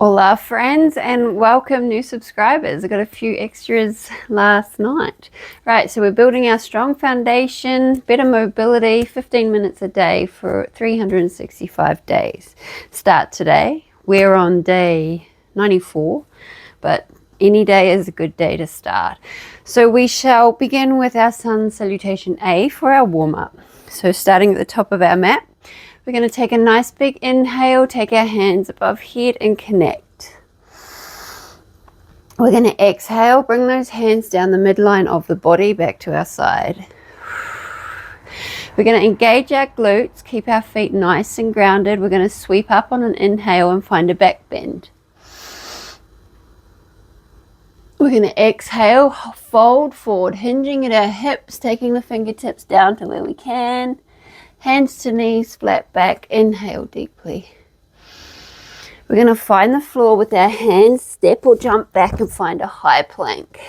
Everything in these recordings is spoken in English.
Hola friends, and welcome new subscribers. I got a few extras last night. Right, so we're building our strong foundation, better mobility, 15 minutes a day for 365 days. Start today. We're on day 94, but any day is a good day to start. So we shall begin with our sun salutation A for our warm-up. So starting at the top of our mat, we're going to take a nice big inhale, take our hands above head and connect. We're going to exhale, bring those hands down the midline of the body back to our side. We're going to engage our glutes, keep our feet nice and grounded. We're going to sweep up on an inhale and find a back bend. We're going to exhale, fold forward, hinging at our hips, taking the fingertips down to where we can. Hands to knees, flat back, inhale deeply. We're going to find the floor with our hands, step or jump back and find a high plank.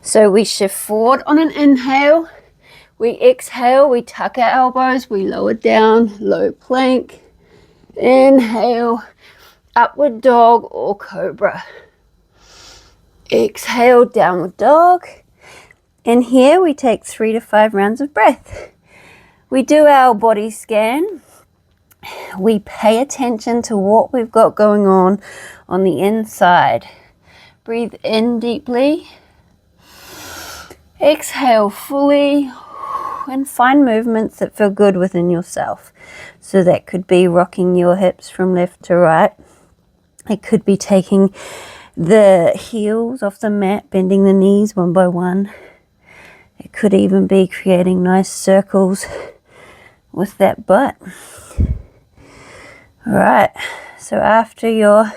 So we shift forward on an inhale, we exhale, we tuck our elbows, we lower down, low plank, inhale, upward dog or cobra. Exhale, downward dog. And here we take 3 to 5 rounds of breath. We do our body scan. We pay attention to what we've got going on the inside. Breathe in deeply. Exhale fully. And find movements that feel good within yourself. So that could be rocking your hips from left to right. It could be taking the heels off the mat, bending the knees one by one. It could even be creating nice circles with that butt. All right, so after your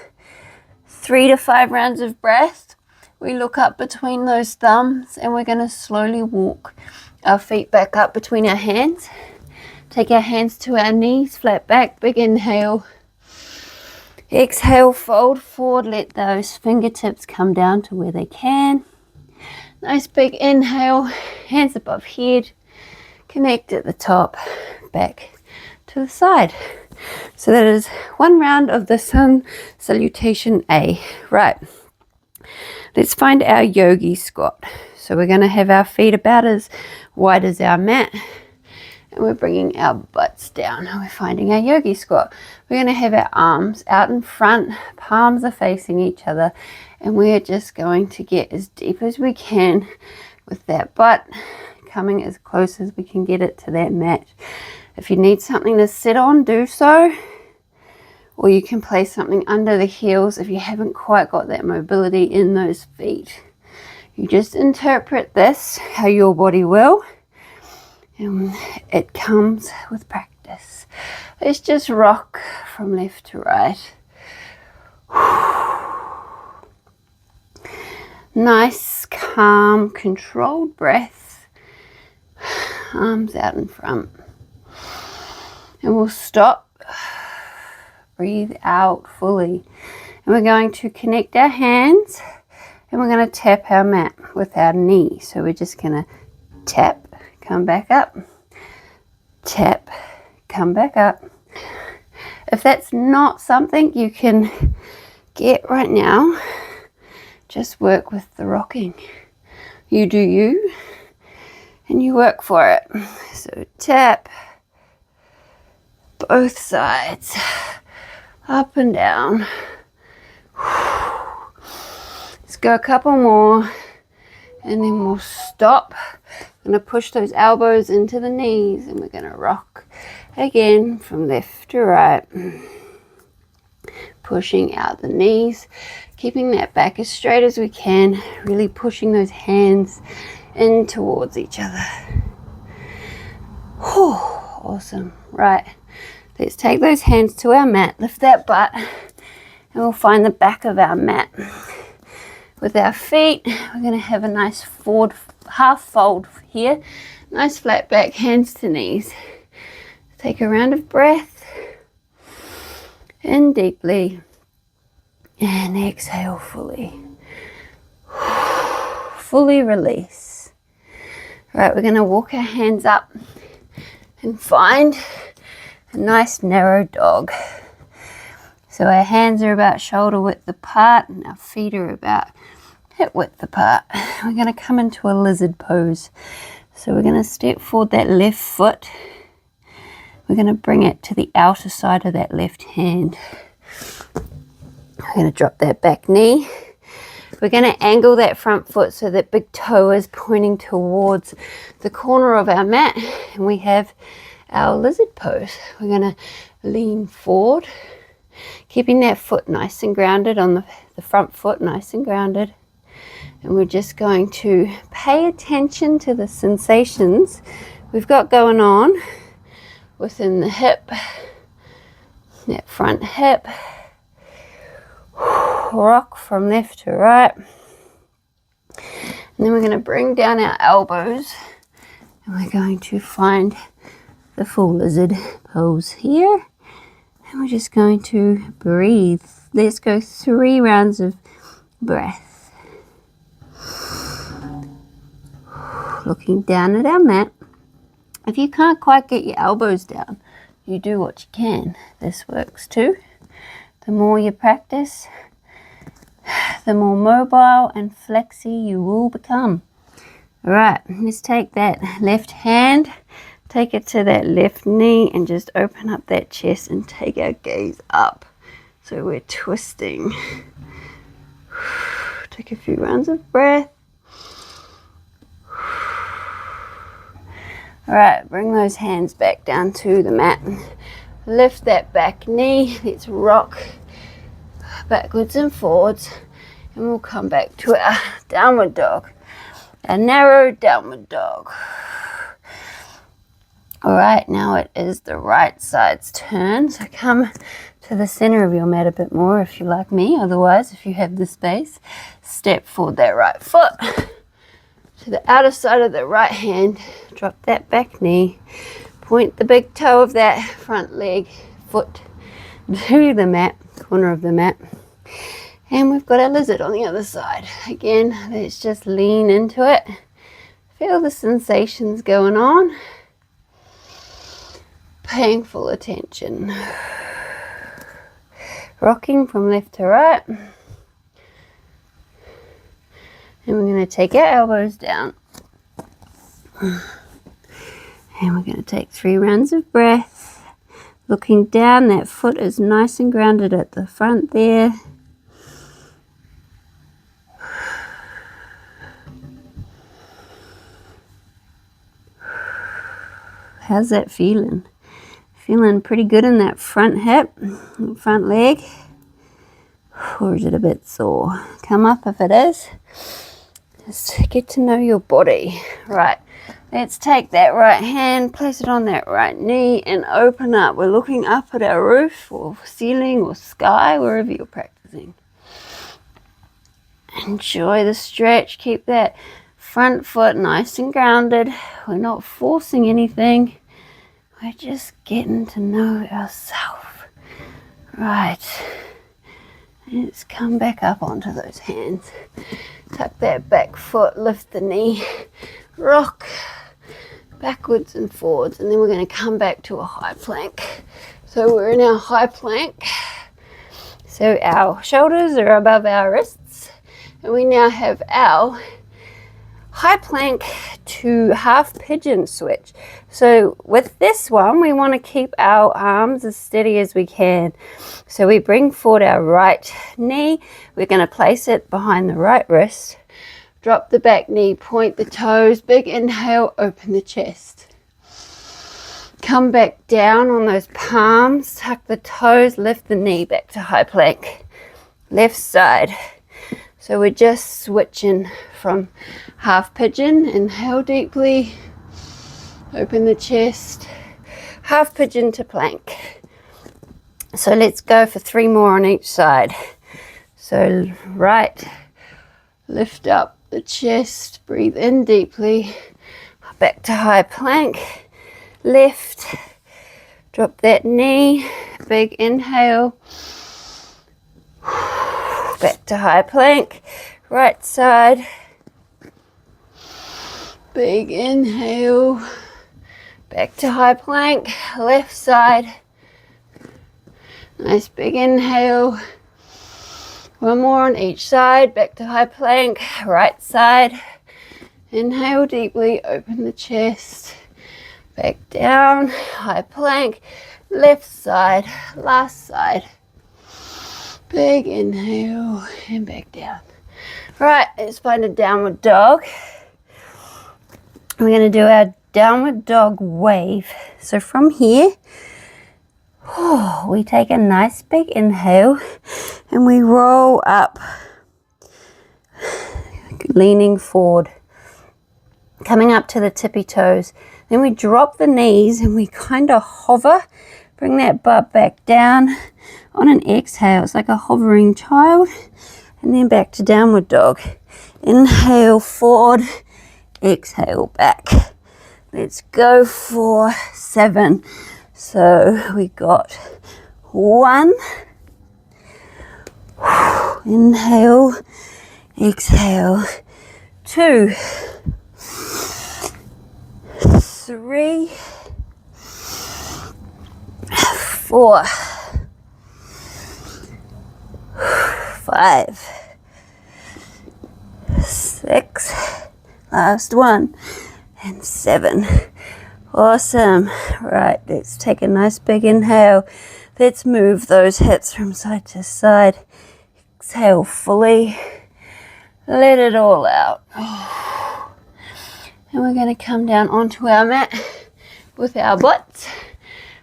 3 to 5 rounds of breath, we look up between those thumbs and we're going to slowly walk our feet back up between our hands. Take our hands to our knees, flat back, big inhale. Exhale, fold forward, let those fingertips come down to where they can. Nice big inhale, hands above head, connect at the top, back to the side. So that is one round of the sun salutation A. Right, let's find our yogi squat. So we're going to have our feet about as wide as our mat and we're bringing our butts down and we're finding our yogi squat. We're going to have our arms out in front, palms are facing each other, and we're just going to get as deep as we can with that butt coming as close as we can get it to that mat. If you need something to sit on, do so. Or you can place something under the heels if you haven't quite got that mobility in those feet. You just interpret this how your body will. And it comes with practice. Let's just rock from left to right. Nice, calm, controlled breath. Arms out in front. And we'll stop. Breathe out fully. And we're going to connect our hands and we're going to tap our mat with our knee. So we're just going to tap, come back up, tap, come back up. If that's not something you can get right now, just work with the rocking. You do you and you work for it. So tap both sides, up and down. Let's go a couple more and then we'll stop. I'm going to push those elbows into the knees and we're going to rock again from left to right. Pushing out the knees, keeping that back as straight as we can, really pushing those hands in towards each other. Whew, awesome. Right, let's take those hands to our mat, lift that butt, and we'll find the back of our mat. With our feet, we're going to have a nice forward half fold here. Nice flat back, hands to knees. Take a round of breath. In deeply. And exhale fully. Fully release. Right, we're going to walk our hands up and find a nice narrow dog. So our hands are about shoulder width apart and our feet are about hip width apart. We're going to come into a lizard pose. So we're going to step forward that left foot. We're going to bring it to the outer side of that left hand. We're going to drop that back knee. We're going to angle that front foot so that big toe is pointing towards the corner of our mat, and we have our lizard pose. We're going to lean forward, keeping that foot nice and grounded on the front foot, nice and grounded. And we're just going to pay attention to the sensations we've got going on within the hip, that front hip. Rock from left to right. And then we're going to bring down our elbows and we're going to find the full lizard pose here. And we're just going to breathe. Let's go 3 rounds of breath. Looking down at our mat. If you can't quite get your elbows down, you do what you can. This works too. The more you practice, the more mobile and flexy you will become. All right, let's take that left hand, take it to that left knee and just open up that chest and take our gaze up. So we're twisting. Take a few rounds of breath. All right, bring those hands back down to the mat. Lift that back knee. Let's rock backwards and forwards. And we'll come back to our downward dog. A narrow downward dog. All right, now it is the right side's turn. So come to the center of your mat a bit more if you're like me. Otherwise, if you have the space, step forward that right foot to the outer side of the right hand. Drop that back knee. Point the big toe of that front leg, foot to the mat, corner of the mat. And we've got our lizard on the other side. Again, let's just lean into it. Feel the sensations going on. Paying full attention. Rocking from left to right. And we're going to take our elbows down. And we're going to take 3 rounds of breath. Looking down, that foot is nice and grounded at the front there. How's that feeling? Feeling pretty good in that front hip, front leg? Or is it a bit sore? Come up if it is. Just get to know your body. Right, let's take that right hand, place it on that right knee and open up. We're looking up at our roof or ceiling or sky, wherever you're practicing. Enjoy the stretch. Keep that front foot nice and grounded. We're not forcing anything. We're just getting to know ourselves. Right. Let's come back up onto those hands. Tuck that back foot, lift the knee, rock backwards and forwards, and then we're going to come back to a high plank. So we're in our high plank. So our shoulders are above our wrists, and we now have our high plank to half pigeon switch. So with this one, we want to keep our arms as steady as we can. So we bring forward our right knee. We're going to place it behind the right wrist. Drop the back knee, point the toes, big inhale, open the chest. Come back down on those palms, tuck the toes, lift the knee back to high plank. Left side. So we're just switching from half pigeon, inhale deeply, open the chest, half pigeon to plank. So let's go for 3 more on each side. So right, lift up the chest, breathe in deeply, back to high plank, left, drop that knee, big inhale, back to high plank, right side, big inhale, back to high plank, left side. Nice big inhale. One more on each side. Back to high plank. Right side. Inhale deeply. Open the chest. Back down. High plank. Left side. Last side. Big inhale and back down. Right, let's find a downward dog. We're going to do our downward dog wave. So from here, we take a nice big inhale and we roll up, leaning forward, coming up to the tippy toes. Then we drop the knees and we kind of hover, bring that butt back down on an exhale. It's like a hovering child. And then back to downward dog. Inhale forward, exhale back. Let's go for 7. So we got 1. Inhale, exhale. 2, 3, 4, 5, 6, last one, and 7. Awesome. Right, let's take a nice big inhale. Let's move those hips from side to side. Exhale fully. Let it all out. And we're going to come down onto our mat with our butts.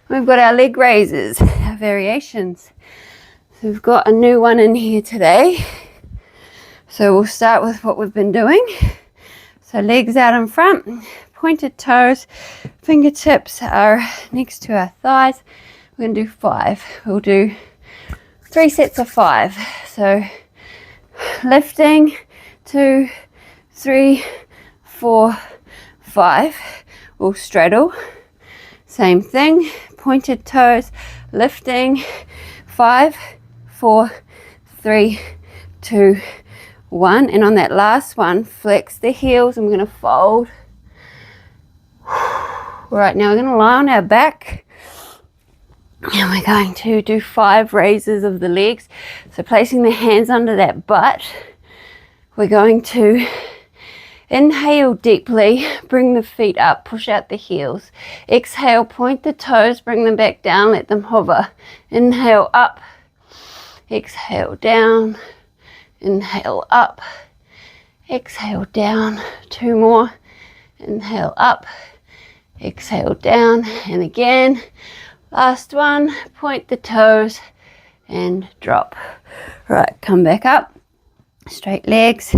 We've got our leg raises, our variations. So we've got a new one in here today. So we'll start with what we've been doing. So legs out in front, pointed toes, fingertips are next to our thighs. We're going to do 5. We'll do 3 sets of 5. So lifting, 2, 3, 4, 5. We'll straddle. Same thing, pointed toes, lifting, 5, 4, 3, 2, 1. And on that last one, flex the heels. I'm going to fold. Right, now we're going to lie on our back. And we're going to do 5 raises of the legs. So placing the hands under that butt, we're going to inhale deeply, bring the feet up, push out the heels. Exhale, point the toes, bring them back down, let them hover. Inhale up, exhale down, inhale up, exhale down. 2 more, inhale up, exhale down, and again. Last one, point the toes and drop. Right, come back up, straight legs,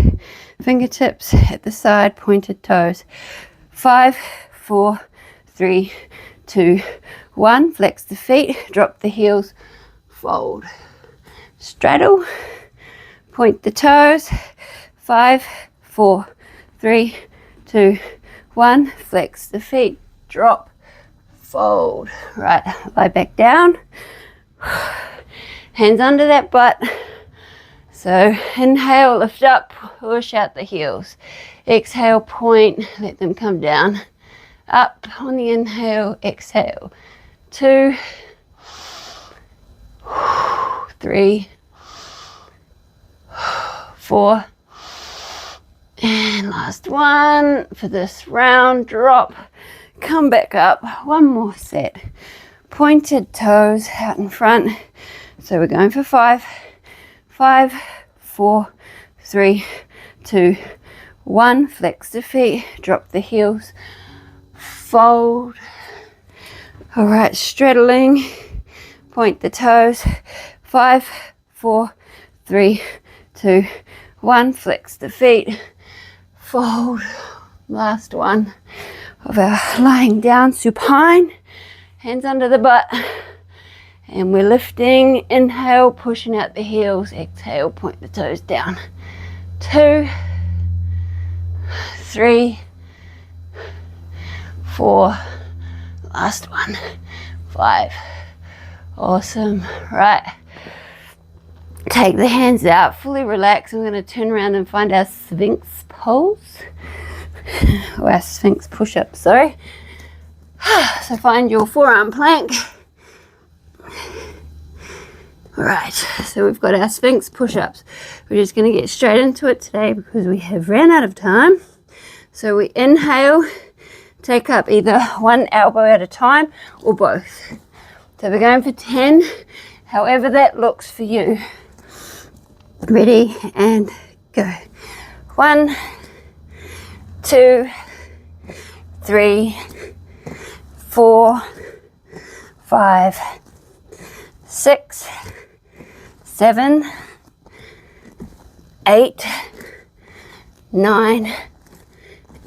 fingertips at the side, pointed toes. 5, 4, 3, 2, 1. Flex the feet, drop the heels, fold. Straddle, point the toes. 5, 4, 3, 2, 1. Flex the feet, drop, fold. Right, lie back down. Hands under that butt. So inhale, lift up, push out the heels. Exhale, point, let them come down. Up on the inhale, exhale. 2, 3, 4, and last one for this round. Drop, come back up. 1 more set. Pointed toes out in front. So we're going for 5, 5, 4, 3, 2, 1. Flex the feet, drop the heels, fold. All right, straddling, point the toes. 5, 4, 3, 2, 1. Flex the feet, fold. Last one of our lying down supine. Hands under the butt. And we're lifting. Inhale, pushing out the heels. Exhale, point the toes down. 2, 3, 4. Last one. 5. Awesome. Right. Take the hands out, fully relax. I'm going to turn around and find our Sphinx pose. Or our Sphinx push-ups, sorry. So find your forearm plank. Alright, so we've got our Sphinx push-ups. We're just going to get straight into it today because we have ran out of time. So we inhale, take up either one elbow at a time or both. So we're going for 10, however that looks for you. Ready and go. 1, 2, 3, 4, 5, 6, 7, 8, 9,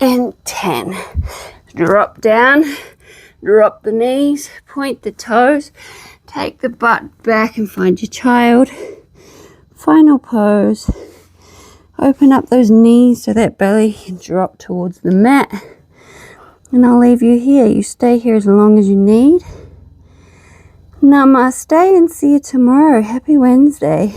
and 10. Drop down, drop the knees, point the toes, take the butt back and find your child. Final pose. Open up those knees so that belly can drop towards the mat. And I'll leave you here. You stay here as long as you need. Namaste and see you tomorrow. Happy Wednesday.